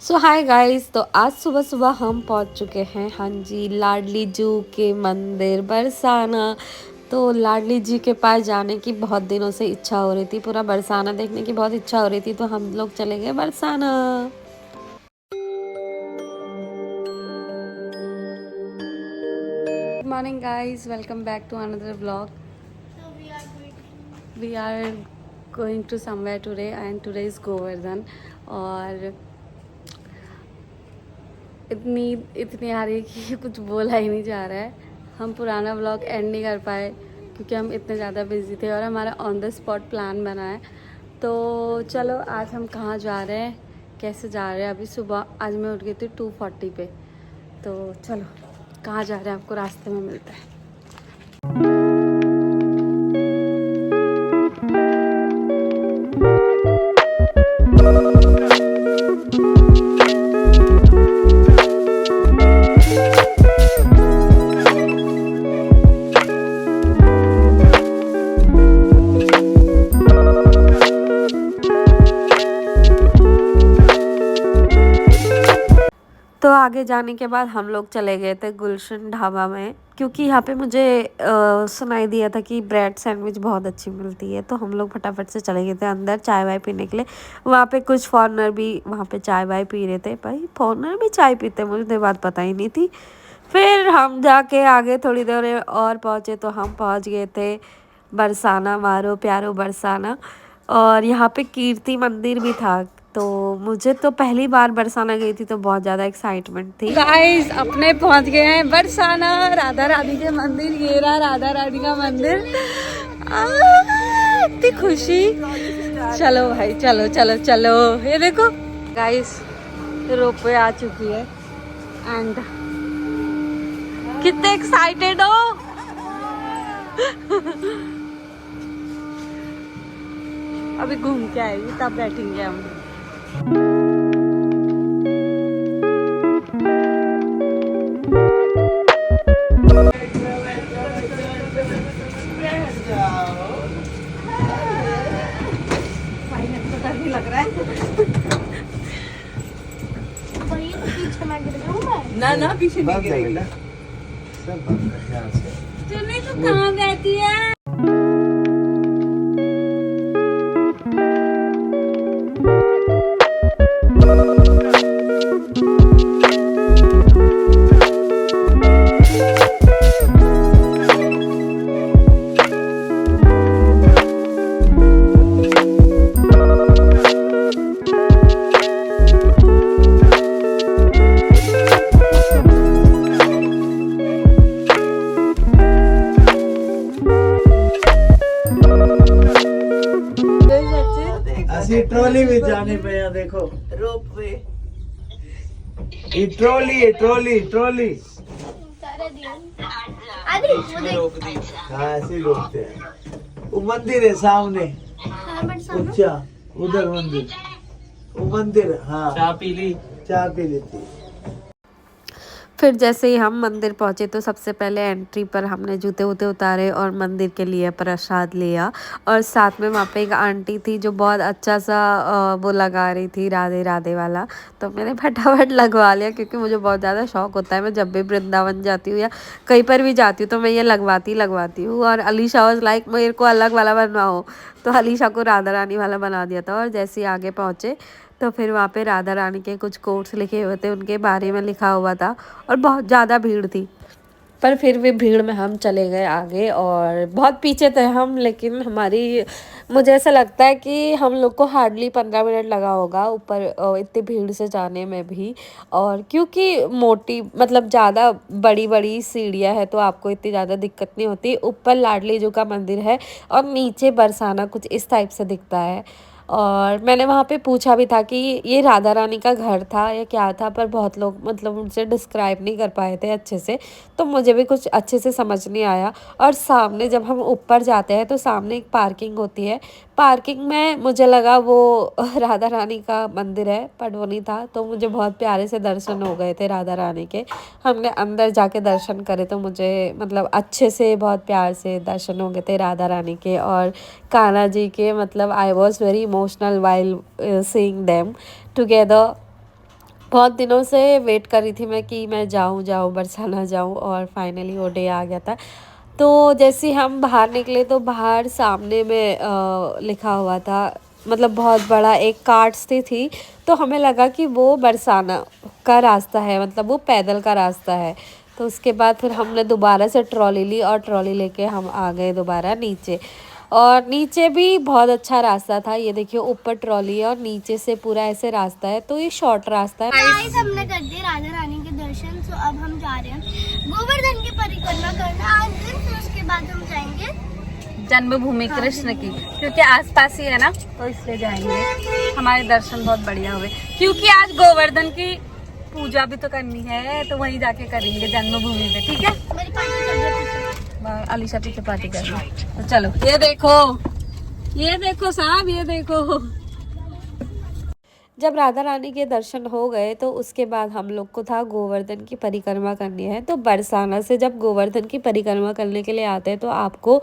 सो hi guys. तो आज सुबह सुबह हम पहुंच चुके हैं, हाँ जी, लाडली जू के मंदिर बरसाना। तो लाडली जी के पास जाने की बहुत दिनों से इच्छा हो रही थी, पूरा बरसाना देखने की बहुत इच्छा हो रही थी, तो हम लोग चले गए Barsana. Good morning guys, welcome back to another vlog. We are going to somewhere today and today is Govardhan. और इतनी इतनी आ रही है कि कुछ बोला ही नहीं जा रहा है। हम पुराना व्लॉग एंड नहीं कर पाए क्योंकि हम इतने ज़्यादा बिजी थे और हमारा ऑन द स्पॉट प्लान बना है। तो चलो आज हम कहाँ जा रहे हैं, कैसे जा रहे हैं। अभी सुबह आज मैं उठ गई थी 2:40 पे। तो चलो कहाँ जा रहे हैं आपको रास्ते में मिलता है। तो आगे जाने के बाद हम लोग चले गए थे गुलशन ढाबा में, क्योंकि यहाँ पे मुझे सुनाई दिया था कि ब्रेड सैंडविच बहुत अच्छी मिलती है। तो हम लोग फटाफट से चले गए थे अंदर चाय वाय पीने के लिए। वहाँ पे कुछ फॉरनर भी वहाँ पे चाय वाय पी रहे थे। भाई फॉरनर भी चाय पीते, मुझे तो बात पता ही नहीं थी। फिर हम जाके आगे थोड़ी देर और पहुँचे तो हम पहुँच गए थे बरसाना, मारो प्यारो बरसाना। और यहाँ पे कीर्ति मंदिर भी था। तो मुझे तो पहली बार बरसाना गई थी तो बहुत ज़्यादा एक्साइटमेंट थी। गाइस अपने पहुँच गए हैं बरसाना, राधा रानी के मंदिर। ये रहा राधा रानी का मंदिर। इतनी खुशी। चलो भाई, चलो चलो चलो। ये देखो गाइस, रोपवे आ चुकी है एंड कितने एक्साइटेड हो। अभी घूम के आएगी तब बैठेंगे हम। लग रहा है ना ना पीछे नहीं गिरेगी। चुन्नी तो कहाँ बैठी है। ट्रॉली में जाने पे यहाँ देखो रोप वे। ये ट्रॉली है, ट्रॉली ट्रॉली। हाँ ऐसे ही रोकते हैं। वो मंदिर है सामने, अच्छा उधर मंदिर, वो मंदिर। हाँ चाय पी ली, चाय पी लेती। फिर जैसे ही हम मंदिर पहुंचे तो सबसे पहले एंट्री पर हमने जूते वूते उतारे और मंदिर के लिए प्रसाद लिया। और साथ में वहाँ पे एक आंटी थी जो बहुत अच्छा सा वो लगा रही थी, राधे राधे वाला। तो मैंने फटाफट लगवा लिया क्योंकि मुझे बहुत ज़्यादा शौक होता है। मैं जब भी वृंदावन जाती हूँ या कहीं पर भी जाती हूँ तो मैं ये लगवाती हूँ। और अलीशा वाज लाइक मेरे को अलग वाला बनवाओ, तो अलीशा को राधा रानी वाला बना दिया था। और जैसे ही आगे पहुँचे तो फिर वहाँ पे राधा रानी के कुछ कोट्स लिखे हुए थे, उनके बारे में लिखा हुआ था। और बहुत ज़्यादा भीड़ थी, पर फिर भी भीड़ में हम चले गए आगे। और बहुत पीछे थे हम, लेकिन हमारी, मुझे ऐसा लगता है कि हम लोग को हार्डली 15 मिनट लगा होगा ऊपर इतनी भीड़ से जाने में भी। और क्योंकि मोटी मतलब ज़्यादा बड़ी बड़ी सीढ़ियाँ है तो आपको इतनी ज़्यादा दिक्कत नहीं होती। ऊपर लाडली जी का मंदिर है और नीचे बरसाना कुछ इस टाइप से दिखता है। और मैंने वहाँ पे पूछा भी था कि ये राधा रानी का घर था या क्या था, पर बहुत लोग मतलब उनसे डिस्क्राइब नहीं कर पाए थे अच्छे से, तो मुझे भी कुछ अच्छे से समझ नहीं आया। और सामने जब हम ऊपर जाते हैं तो सामने एक पार्किंग होती है। पार्किंग में मुझे लगा वो राधा रानी का मंदिर है, पर वो नहीं था। तो मुझे बहुत प्यारे से दर्शन हो गए थे राधा रानी के। हमने अंदर जाके दर्शन करे तो मुझे मतलब अच्छे से बहुत प्यार से दर्शन हो गए थे राधा रानी के और कान्हा जी के। मतलब I was very emotional while seeing them together. बहुत दिनों से वेट कर रही थी मैं कि मैं जाऊँ जाऊँ बरसाना जाऊँ, और फाइनली वो डे आ गया था। तो जैसे ही हम बाहर निकले तो बाहर सामने में लिखा हुआ था, मतलब बहुत बड़ा एक कार्ड्स थी। तो हमें लगा कि वो बरसाना का रास्ता है, मतलब वो पैदल का रास्ता है। तो उसके बाद फिर हमने दोबारा से ट्रॉली ली और ट्रॉली लेके हम आ गए दोबारा नीचे। और नीचे भी बहुत अच्छा रास्ता था, ये देखिए ऊपर ट्रॉली है और नीचे से पूरा ऐसे रास्ता है, तो ये शॉर्ट रास्ता है। गाइस हमने कर दिए राधा रानी के दर्शन, तो अब हम जा रहे हैं गोवर्धन की परिक्रमा करना आज दिन, तो उसके बाद हम जाएंगे जन्मभूमि कृष्ण की, क्योंकि आसपास ही है ना, तो इसलिए जाएंगे। हमारे दर्शन बहुत बढ़िया हुए, क्योंकि आज गोवर्धन की पूजा भी तो करनी है, तो वहीं जाके करेंगे जन्मभूमि पे। ठीक है, मेरी पार्टी कर देती। अलीशा पीछे पार्टी कर रही है। तो चलो, ये देखो साहब, ये देखो। जब राधा रानी के दर्शन हो गए तो उसके बाद हम लोग को था गोवर्धन की परिक्रमा करनी है। तो बरसाना से जब गोवर्धन की परिक्रमा करने के लिए आते हैं तो आपको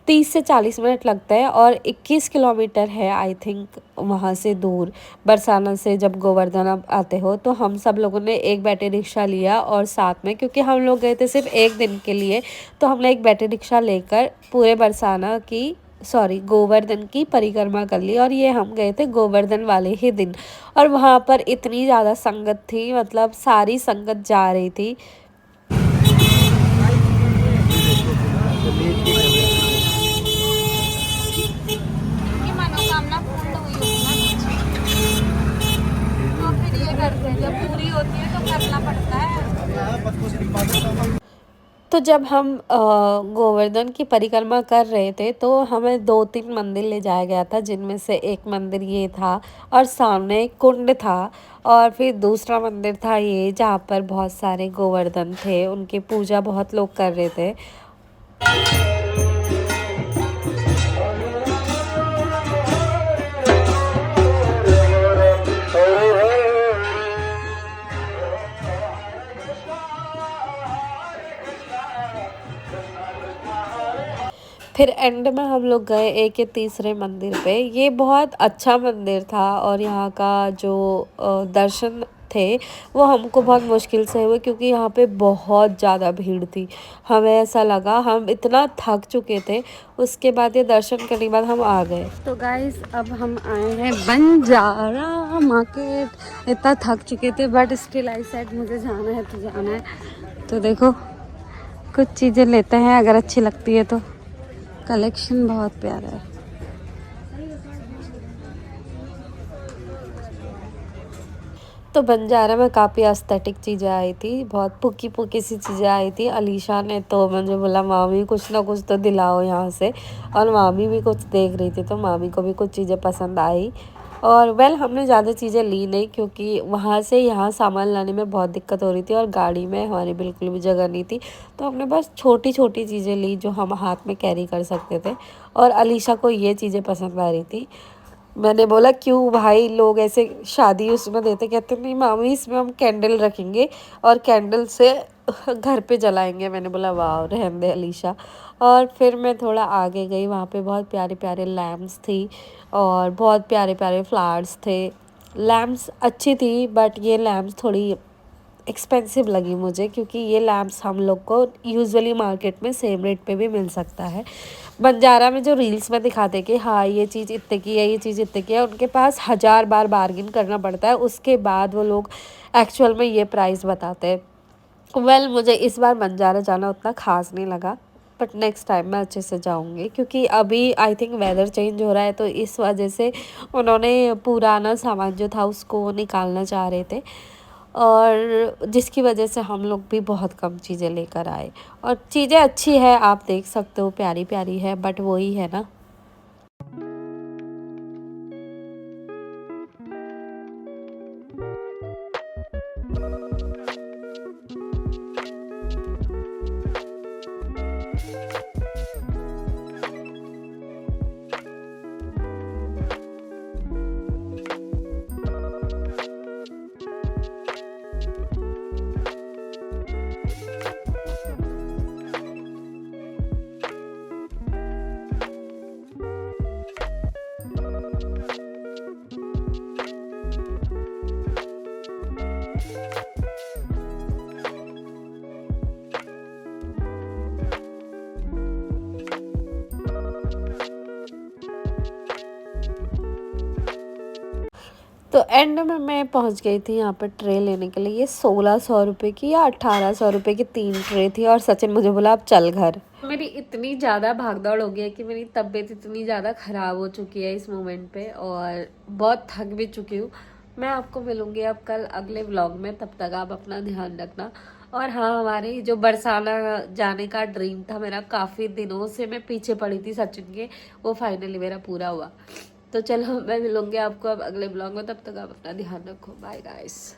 30 से 40 मिनट लगता है, और 21 किलोमीटर है आई थिंक वहाँ से दूर। बरसाना से जब गोवर्धन आप आते हो तो हम सब लोगों ने एक बैटरी रिक्शा लिया, और साथ में क्योंकि हम लोग गए थे सिर्फ एक दिन के लिए, तो हमने एक बैटरी रिक्शा लेकर पूरे गोवर्धन की परिक्रमा कर ली। और ये हम गए थे गोवर्धन वाले ही दिन, और वहाँ पर इतनी ज़्यादा संगत थी, मतलब सारी संगत जा रही थी। मनोकामना पूर्ण हुई होगी ना, तो फिर ये करते हैं, जब पूरी होती है तो करना पड़ता है। तो जब हम गोवर्धन की परिक्रमा कर रहे थे तो हमें 2-3 मंदिर ले जाया गया था, जिनमें से एक मंदिर ये था, और सामने एक कुंड था, और फिर दूसरा मंदिर था ये जहाँ पर बहुत सारे गोवर्धन थे, उनकी पूजा बहुत लोग कर रहे थे। फिर एंड में हम लोग गए एक ये तीसरे मंदिर पे। ये बहुत अच्छा मंदिर था, और यहाँ का जो दर्शन थे वो हमको बहुत मुश्किल से हुए, क्योंकि यहाँ पे बहुत ज़्यादा भीड़ थी। हमें ऐसा लगा हम इतना थक चुके थे, उसके बाद ये दर्शन करने के बाद हम आ गए। तो गाइस अब हम आए हैं बंजारा मार्केट। इतना थक चुके थे, बट स्टिल आई सेड मुझे जाना है तो जाना है। तो देखो, कुछ चीज़ें लेते हैं, अगर अच्छी लगती है तो। कलेक्शन बहुत प्यारा है। तो बंजारा में काफ़ी एस्थेटिक चीज़ें आई थी, बहुत पुकी पुकी सी चीज़ें आई थी। अलीशा ने तो मुझे बोला मामी कुछ ना कुछ तो दिलाओ यहाँ से, और मामी भी कुछ देख रही थी, तो मामी को भी कुछ चीज़ें पसंद आई। और हमने ज़्यादा चीज़ें ली नहीं, क्योंकि वहाँ से यहाँ सामान लाने में बहुत दिक्कत हो रही थी, और गाड़ी में हमारी बिल्कुल भी जगह नहीं थी। तो हमने बस छोटी छोटी चीज़ें ली जो हम हाथ में कैरी कर सकते थे, और अलीशा को ये चीज़ें पसंद आ रही थी। मैंने बोला क्यों भाई, लोग ऐसे शादी उसमें देते, कहते नहीं मामी इसमें हम कैंडल रखेंगे और कैंडल से घर पे जलाएंगे। मैंने बोला वाह रहने दे अलीशा। और फिर मैं थोड़ा आगे गई, वहाँ पे बहुत प्यारे प्यारे लैम्प्स थी, और बहुत प्यारे प्यारे फ्लावर्स थे। लैम्प्स अच्छी थी, बट ये लैम्प्स थोड़ी एक्सपेंसिव लगी मुझे, क्योंकि ये लैम्प्स हम लोग को यूजुअली मार्केट में सेम रेट पे भी मिल सकता है। बंजारा में जो रील्स में दिखाते कि हाँ ये चीज़ इतने की है, ये चीज़ इतने की है, उनके पास 1000 बार बार्गिन करना पड़ता है, उसके बाद वो लोग एक्चुअल में ये प्राइस बताते हैं। मुझे इस बार बंजारा जाना उतना ख़ास नहीं लगा, बट नेक्स्ट टाइम मैं अच्छे से जाऊंगी, क्योंकि अभी आई थिंक वेदर चेंज हो रहा है, तो इस वजह से उन्होंने पुराना सामान जो था उसको निकालना चाह रहे थे, और जिसकी वजह से हम लोग भी बहुत कम चीज़ें लेकर आए। और चीज़ें अच्छी है, आप देख सकते हो प्यारी प्यारी है, बट वही है ना। तो एंड में मैं पहुंच गई थी यहाँ पर ट्रे लेने के लिए। ये 1600 रुपये की या 1800 रुपये की 3 ट्रे थी और सचिन मुझे बोला अब चल घर। मेरी इतनी ज़्यादा भागदौड़ हो गई है कि मेरी तबीयत इतनी ज़्यादा ख़राब हो चुकी है इस मोमेंट पे और बहुत थक भी चुकी हूँ। मैं आपको मिलूँगी अब कल अगले व्लॉग में, तब तक आप अपना ध्यान रखना। और हाँ, हमारे जो बरसाना जाने का ड्रीम था मेरा, काफ़ी दिनों से मैं पीछे पड़ी थी सचिन के, वो फाइनली मेरा पूरा हुआ। तो चलो मैं मिलूँगी आपको अब अगले ब्लॉग में, तब तक आप अपना ध्यान रखो। Bye guys.